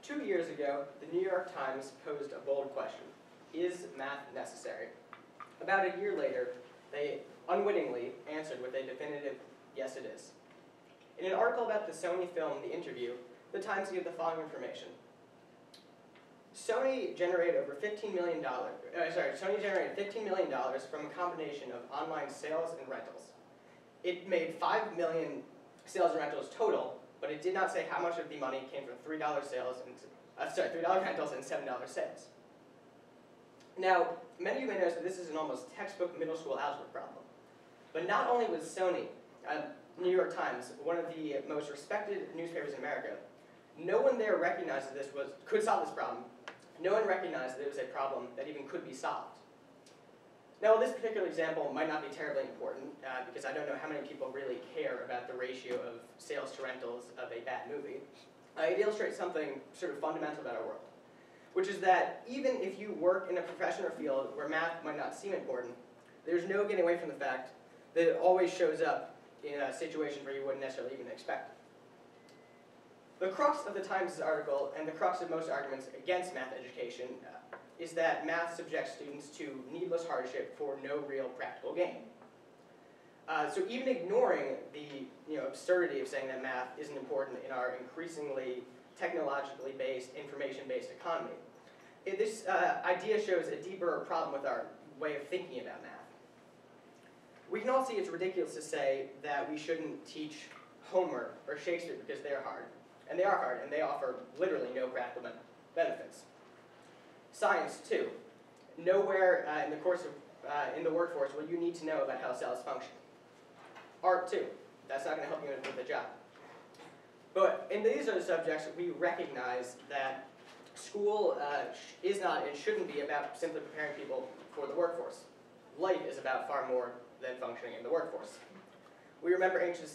2 years ago, the New York Times posed a bold question: is math necessary? About a year later, they unwittingly answered with a definitive, yes it is. In an article about the Sony film, The Interview, the Times gave the following information. Sony generated over $15 million, Sony generated $15 million from a combination of online sales and rentals. It made 5 million sales and rentals total, but it did not say how much of the money came from $3 sales and $3 rentals and $7 sales. Now, many of you may notice that this is an almost textbook middle school algebra problem. But not only was Sony, New York Times, one of the most respected newspapers in America, no one there recognized that this could solve this problem. No one recognized that it was a problem that even could be solved. Now, this particular example might not be terribly important, because I don't know how many people really care about the ratio of sales to rentals of a bad movie. It illustrates something sort of fundamental about our world, which is that even if you work in a profession or field where math might not seem important, there's no getting away from the fact that it always shows up in a situation where you wouldn't necessarily even expect it. The crux of the Times' article, and the crux of most arguments against math education, is that math subjects students to needless hardship for no real practical gain. So even ignoring the absurdity of saying that math isn't important in our increasingly technologically based, information-based economy, this idea shows a deeper problem with our way of thinking about math. We can all see it's ridiculous to say that we shouldn't teach Homer or Shakespeare because they're hard. And they are hard, and they offer literally no practical benefits. Science, too. Nowhere in the course of in the workforce will you need to know about how cells function. Art, too. That's not going to help you with the job. But in these other subjects, we recognize that school is not and shouldn't be about simply preparing people for the workforce. Life is about far more than functioning in the workforce. We remember ancient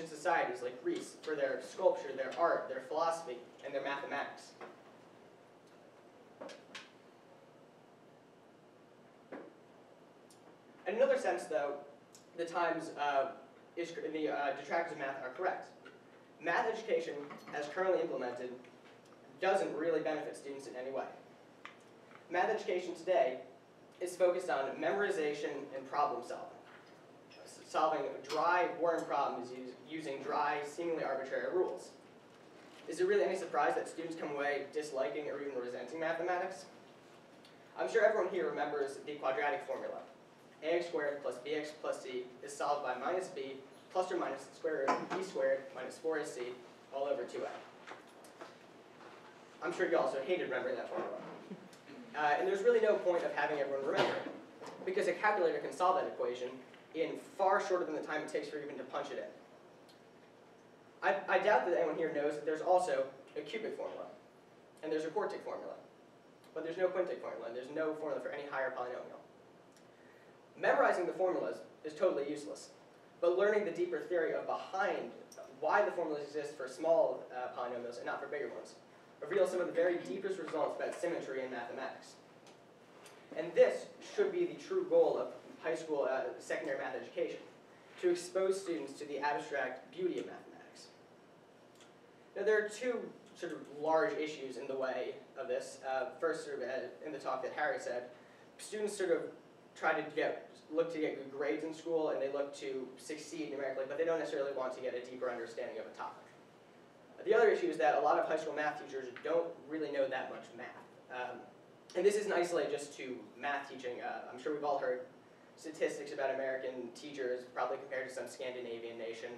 societies like Greece for their sculpture, their art, their philosophy, and their mathematics. In another sense, though, the Times the detractors of math are correct. Math education, as currently implemented, doesn't really benefit students in any way. Math education today is focused on memorization and problem solving. Solving dry, boring problems using dry, seemingly arbitrary rules. Is it really any surprise that students come away disliking or even resenting mathematics? I'm sure everyone here remembers the quadratic formula. Ax squared plus bx plus c is solved by minus b plus or minus the square root of b squared minus 4ac all over 2a. I'm sure you also hated remembering that formula. And there's really no point of having everyone remember it, because a calculator can solve that equation in far shorter than the time it takes for you even to punch it in. I doubt that anyone here knows that there's also a cubic formula, and there's a quartic formula, but there's no quintic formula, and there's no formula for any higher polynomial. Memorizing the formulas is totally useless, but learning the deeper theory of behind why the formulas exist for small polynomials and not for bigger ones reveals some of the very deepest results about symmetry in mathematics. And this should be the true goal of high school secondary math education, to expose students to the abstract beauty of mathematics. Now, there are two sort of large issues in the way of this. First, sort of in the talk that Harry said, students sort of try to look to get good grades in school, and they look to succeed numerically, but they don't necessarily want to get a deeper understanding of a topic. The other issue is that a lot of high school math teachers don't really know that much math. And this isn't isolated just to math teaching. I'm sure we've all heard statistics about American teachers, probably compared to some Scandinavian nation.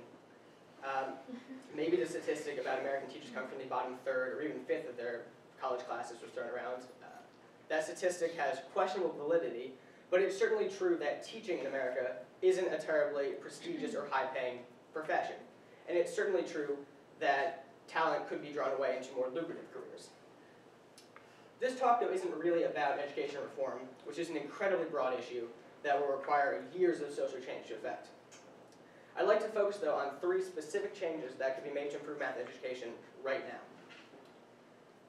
Maybe the statistic about American teachers come from the bottom third or even fifth of their college classes was thrown around. That statistic has questionable validity, but it's certainly true that teaching in America isn't a terribly prestigious or high-paying profession. And it's certainly true that talent could be drawn away into more lucrative careers. This talk, though, isn't really about education reform, which is an incredibly broad issue that will require years of social change to effect. I'd like to focus, though, on 3 specific changes that could be made to improve math education right now.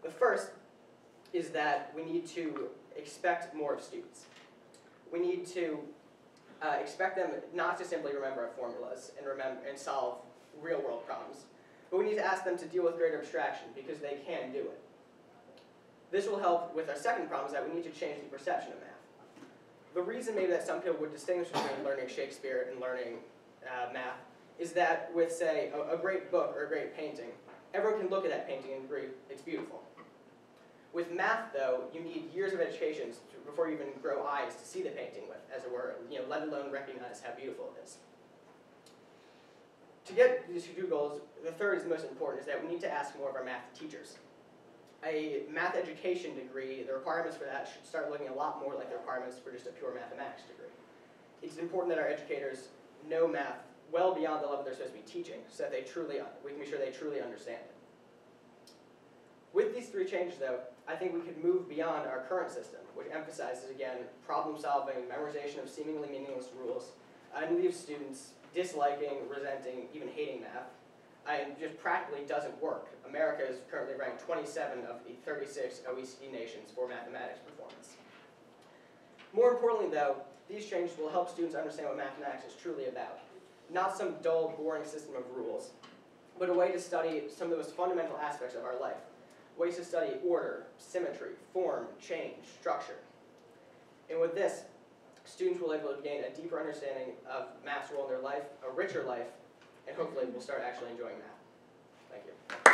The first is that we need to expect more of students. We need to expect them not to simply remember our formulas and solve real-world problems, but we need to ask them to deal with greater abstraction, because they can do it. This will help with our second problem, is that we need to change the perception of math. The reason maybe that some people would distinguish between learning Shakespeare and learning math is that with, say, a great book or a great painting, everyone can look at that painting and agree it's beautiful. With math, though, you need years of education before you even grow eyes to see the painting with, as it were, let alone recognize how beautiful it is. To get these two goals, the third is the most important, is that we need to ask more of our math teachers. A math education degree, the requirements for that should start looking a lot more like the requirements for just a pure mathematics degree. It's important that our educators know math well beyond the level they're supposed to be teaching, so that we can be sure they truly understand it. With these three changes, though, I think we could move beyond our current system, which emphasizes, again, problem solving, memorization of seemingly meaningless rules, and leaves students disliking, resenting, even hating math, and just practically doesn't work. America is currently ranked 27 of the 36 OECD nations for mathematics performance. More importantly, though, these changes will help students understand what mathematics is truly about. Not some dull, boring system of rules, but a way to study some of the most fundamental aspects of our life. Ways to study order, symmetry, form, change, structure. And with this, students will be able to gain a deeper understanding of math's role in their life, a richer life, and hopefully will start actually enjoying math. Thank you.